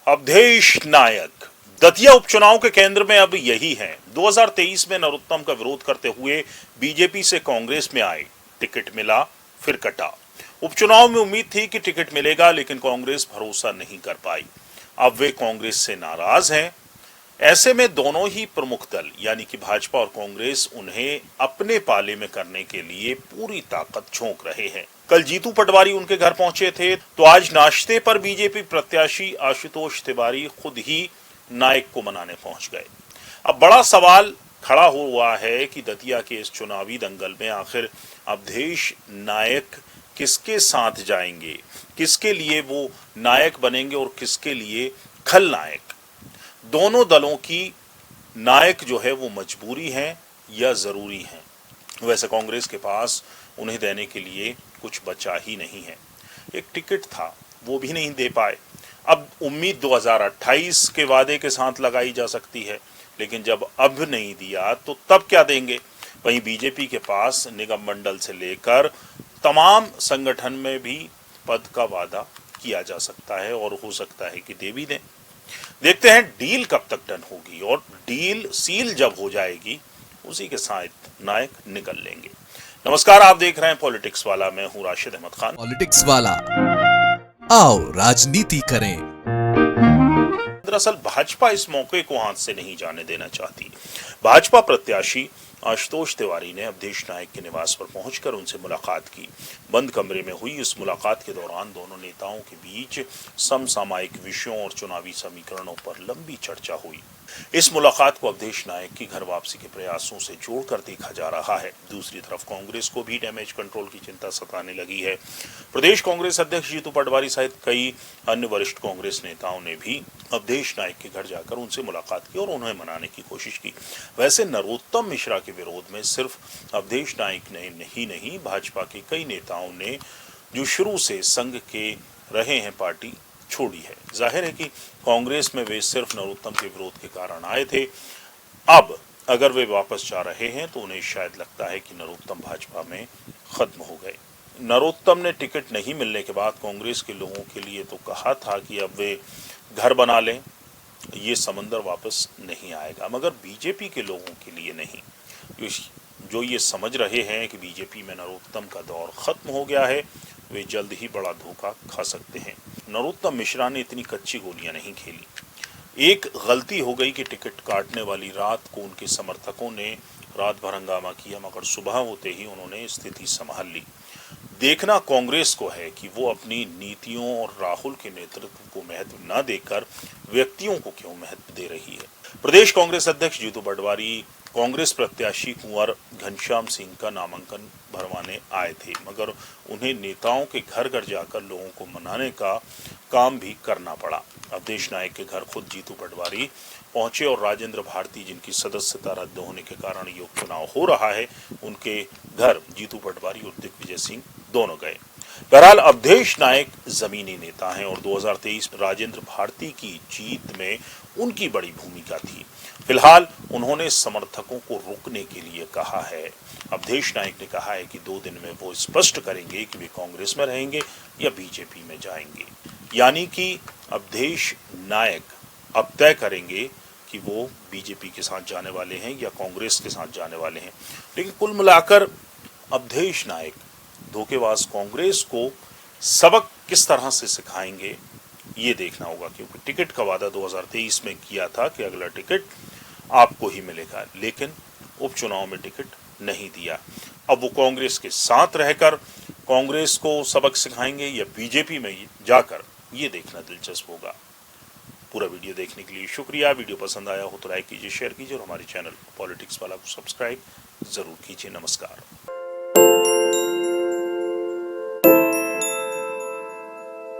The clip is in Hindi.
अवधेश नायक दतिया उपचुनाव के केंद्र में अब यही है। 2023 में नरोत्तम का विरोध करते हुए बीजेपी से कांग्रेस में आए, टिकट मिला फिर कटा। उपचुनाव में उम्मीद थी कि टिकट मिलेगा, लेकिन कांग्रेस भरोसा नहीं कर पाई। अब वे कांग्रेस से नाराज हैं। ऐसे में दोनों ही प्रमुख दल यानी कि भाजपा और कांग्रेस उन्हें अपने पाले में करने के लिए पूरी ताकत झोंक रहे हैं। कल जीतू पटवारी उनके घर पहुंचे थे, तो आज नाश्ते पर बीजेपी प्रत्याशी आशुतोष तिवारी खुद ही नायक को मनाने पहुंच गए। अब बड़ा सवाल खड़ा हुआ है कि दतिया के इस चुनावी दंगल में आखिर अवधेश नायक किसके साथ जाएंगे, किसके लिए वो नायक बनेंगे और किसके लिए खलनायक। दोनों दलों की नायक जो है वो मजबूरी है या जरूरी है। वैसे कांग्रेस के पास उन्हें देने के लिए कुछ बचा ही नहीं है। एक टिकट था, वो भी नहीं दे पाए। अब उम्मीद 2028 के वादे के साथ लगाई जा सकती है, लेकिन जब अब नहीं दिया तो तब क्या देंगे। वहीं बीजेपी के पास निगम मंडल से लेकर तमाम संगठन में भी पद का वादा किया जा सकता है और हो सकता है कि दे भी दें। देखते हैं डील कब तक डन होगी, और डील सील जब हो जाएगी उसी के साथ नायक निकल लेंगे। नमस्कार, आप देख रहे हैं पॉलिटिक्स वाला। मैं हूं राशिद अहमद खान। पॉलिटिक्स वाला, आओ राजनीति करें। दरअसल भाजपा इस मौके को हाथ से नहीं जाने देना चाहती। भाजपा प्रत्याशी आशुतोष तिवारी ने अवधेश नायक के निवास पर पहुंचकर उनसे मुलाकात की। बंद कमरे में हुई इस मुलाकात के दौरान दोनों नेताओं के बीच समसामयिक विषयों और चुनावी समीकरणों पर लंबी चर्चा हुई। इस मुलाकात को अवधेश नायक की घर वापसी के प्रयासों से जोड़कर देखा जा रहा है। दूसरी तरफ कांग्रेस को भी डैमेज कंट्रोल की चिंता सताने लगी है। प्रदेश कांग्रेस अध्यक्ष जीतू पटवारी सहित कई अन्य वरिष्ठ कांग्रेस नेताओं ने भी अवधेश नायक के घर जाकर उनसे मुलाकात की और उन्हें मनाने की कोशिश की। वैसे नरोत्तम मिश्रा के विरोध में सिर्फ अवधेश नायक ने नहीं, भाजपा के कई नेताओं ने जो शुरू से संघ के रहे हैं पार्टी छोड़ी है। जाहिर है कि कांग्रेस में वे सिर्फ नरोत्तम के विरोध के कारण आए थे। अब अगर वे वापस जा रहे हैं तो उन्हें शायद लगता है कि नरोत्तम भाजपा में खत्म हो गए। नरोत्तम ने टिकट नहीं मिलने के बाद कांग्रेस के लोगों के लिए तो कहा था कि अब वे घर बना लें, ये समंदर वापस नहीं आएगा, मगर बीजेपी के लोगों के लिए नहीं। जो ये समझ रहे हैं कि बीजेपी में नरोत्तम का दौर खत्म हो गया है, वे जल्द ही बड़ा धोखा खा सकते हैं। नरोत्तम मिश्रा ने इतनी कच्ची गोलियां नहीं खेली। एक गलती हो गई कि टिकट काटने वाली रात को उनके समर्थकों ने रात भर हंगामा किया, मगर सुबह होते ही उन्होंने स्थिति संभाल ली। देखना कांग्रेस को है कि वो अपनी नीतियों और राहुल के नेतृत्व को महत्व न देकर व्यक्तियों को क्यों महत्व दे रही है। प्रदेश कांग्रेस अध्यक्ष जीतू पटवारी कांग्रेस प्रत्याशी कुंवर घनश्याम सिंह का नामांकन भरवाने आए थे, मगर उन्हें नेताओं के घर घर जाकर लोगों को मनाने का काम भी करना पड़ा। अवधेश नायक के घर खुद जीतू पटवारी पहुंचे और राजेंद्र भारती, जिनकी सदस्यता रद्द होने के कारण ये उपचुनाव हो रहा है, उनके घर जीतू पटवारी और दिग्विजय सिंह दोनों गए। बहरहाल अवधेश नायक जमीनी नेता हैं और 2023 राजेंद्र भारती की जीत में उनकी बड़ी भूमिका थी। फिलहाल उन्होंने समर्थकों को रुकने के लिए कहा है। अवधेश नायक ने कहा है कि 2 दिन में वो स्पष्ट करेंगे कि वे कांग्रेस में रहेंगे या बीजेपी में जाएंगे। यानी कि अवधेश नायक अब तय करेंगे कि वो बीजेपी के साथ जाने वाले हैं या कांग्रेस के साथ जाने वाले हैं। लेकिन कुल मिलाकर अवधेश नायक धोखेबाज कांग्रेस को सबक किस तरह से सिखाएंगे, ये देखना होगा, क्योंकि टिकट का वादा 2023 में किया था कि अगला टिकट आपको ही मिलेगा, लेकिन उपचुनाव में टिकट नहीं दिया। अब वो कांग्रेस के साथ रहकर कांग्रेस को सबक सिखाएंगे या बीजेपी में जाकर, ये देखना दिलचस्प होगा। पूरा वीडियो देखने के लिए शुक्रिया। वीडियो पसंद आया हो तो लाइक कीजिए, शेयर कीजिए और हमारे चैनल पॉलिटिक्स वाला को सब्सक्राइब जरूर कीजिए। नमस्कार।